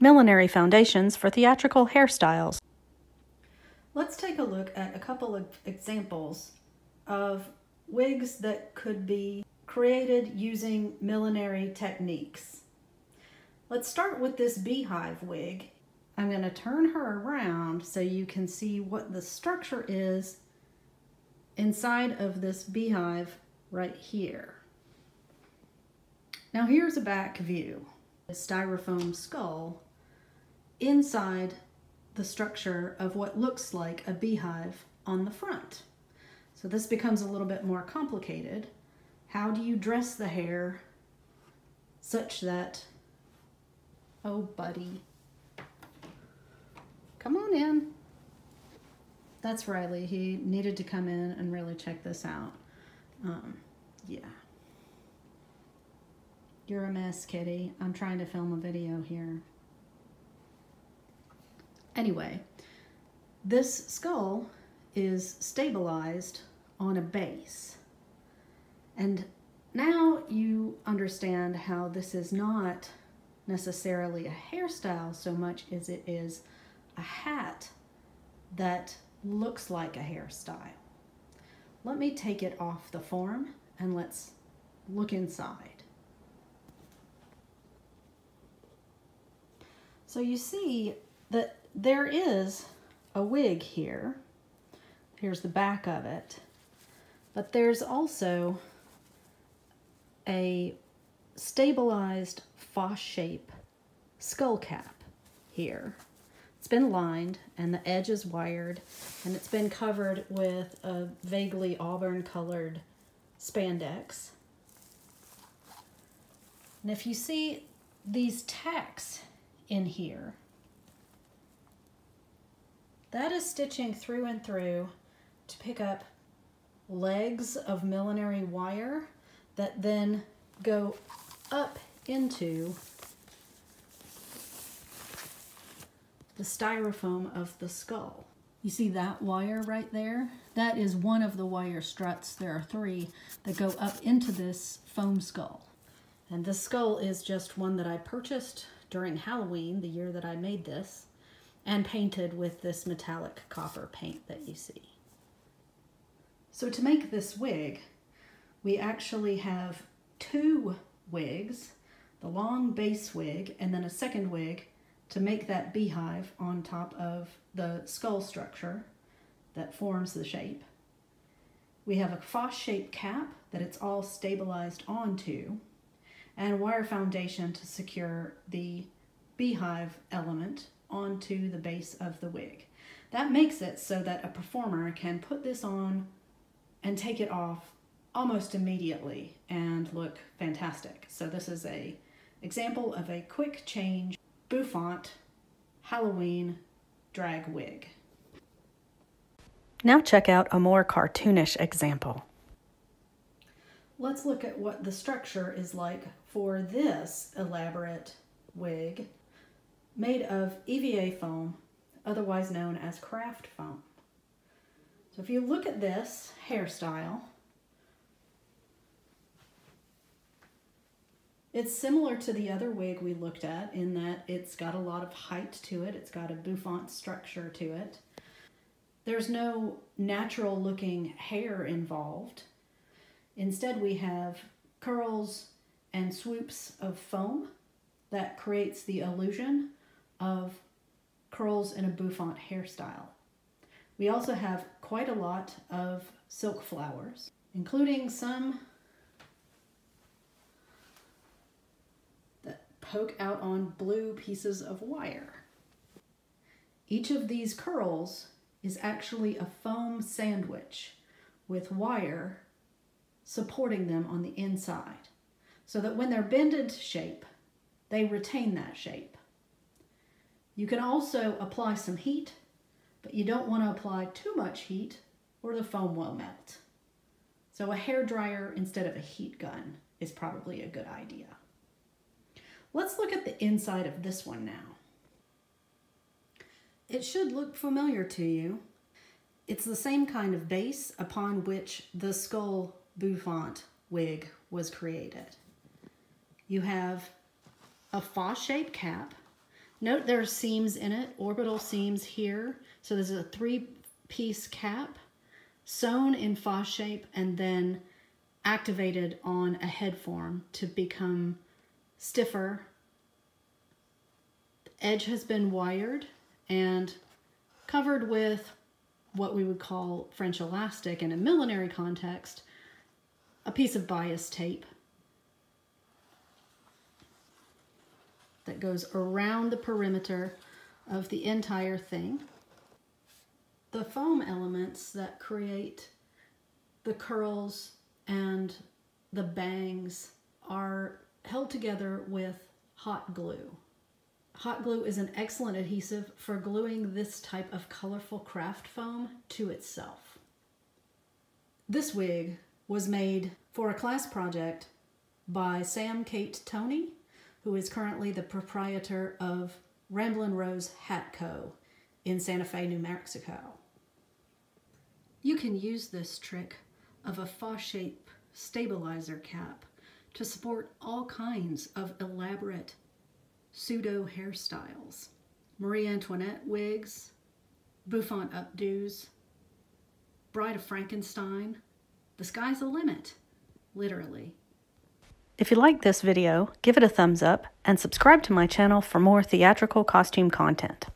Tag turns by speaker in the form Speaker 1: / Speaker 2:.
Speaker 1: millinery foundations for theatrical hairstyles.
Speaker 2: Let's take a look at a couple of examples of wigs that could be created using millinery techniques. Let's start with this beehive wig. I'm going to turn her around so you can see what the structure is inside of this beehive right here. Now here's a back view. A styrofoam skull inside the structure of what looks like a beehive on the front. So this becomes a little bit more complicated. How do you dress the hair such that, oh buddy, come on in. That's Riley. He needed to come in and really check this out. Yeah. You're a mess, kitty. I'm trying to film a video here. Anyway, this skull is stabilized on a base. And now you understand how this is not necessarily a hairstyle so much as it is a hat that looks like a hairstyle. Let me take it off the form and let's look inside. So you see that there is a wig here. Here's the back of it. But there's also a stabilized Fosshape skull cap here. It's been lined and the edge is wired, and it's been covered with a vaguely auburn colored spandex. And if you see these tacks in here, that is stitching through and through to pick up legs of millinery wire that then go up into the styrofoam of the skull. You see that wire right there? That is one of the wire struts. There are 3 that go up into this foam skull. And this skull is just one that I purchased during Halloween, the year that I made this, and painted with this metallic copper paint that you see. So to make this wig, we actually have 2 wigs, the long base wig and then a second wig to make that beehive on top of the skull structure that forms the shape. We have a Fosshape cap that it's all stabilized onto, and wire foundation to secure the beehive element onto the base of the wig. That makes it so that a performer can put this on and take it off almost immediately and look fantastic. So this is an example of a quick change bouffant Halloween drag wig.
Speaker 1: Now check out a more cartoonish example.
Speaker 2: Let's look at what the structure is like for this elaborate wig made of EVA foam, otherwise known as craft foam. So if you look at this hairstyle, it's similar to the other wig we looked at in that it's got a lot of height to it. It's got a bouffant structure to it. There's no natural looking hair involved. Instead, we have curls and swoops of foam that creates the illusion of curls in a bouffant hairstyle. We also have quite a lot of silk flowers, including some that poke out on blue pieces of wire. Each of these curls is actually a foam sandwich with wire supporting them on the inside, so that when they're bended to shape, they retain that shape. You can also apply some heat, but you don't want to apply too much heat or the foam will melt. So a hairdryer instead of a heat gun is probably a good idea. Let's look at the inside of this one now. It should look familiar to you. It's the same kind of base upon which the skull bouffant wig was created. You have a Fosshape cap Note there are seams in it, orbital seams here. So this is a 3-piece cap sewn in Fosshape and then activated on a head form to become stiffer. The edge has been wired and covered with what we would call French elastic in a millinery context, a piece of bias tape that goes around the perimeter of the entire thing. The foam elements that create the curls and the bangs are held together with hot glue. Hot glue is an excellent adhesive for gluing this type of colorful craft foam to itself. This wig was made for a class project by Sam Kate Toney, who is currently the proprietor of Ramblin' Rose Hat Co. in Santa Fe, New Mexico. You can use this trick of a Fosshape stabilizer cap to support all kinds of elaborate pseudo hairstyles. Marie-Antoinette wigs, bouffant updos, Bride of Frankenstein. The sky's the limit, literally.
Speaker 1: If you like this video, give it a thumbs up and subscribe to my channel for more theatrical costume content.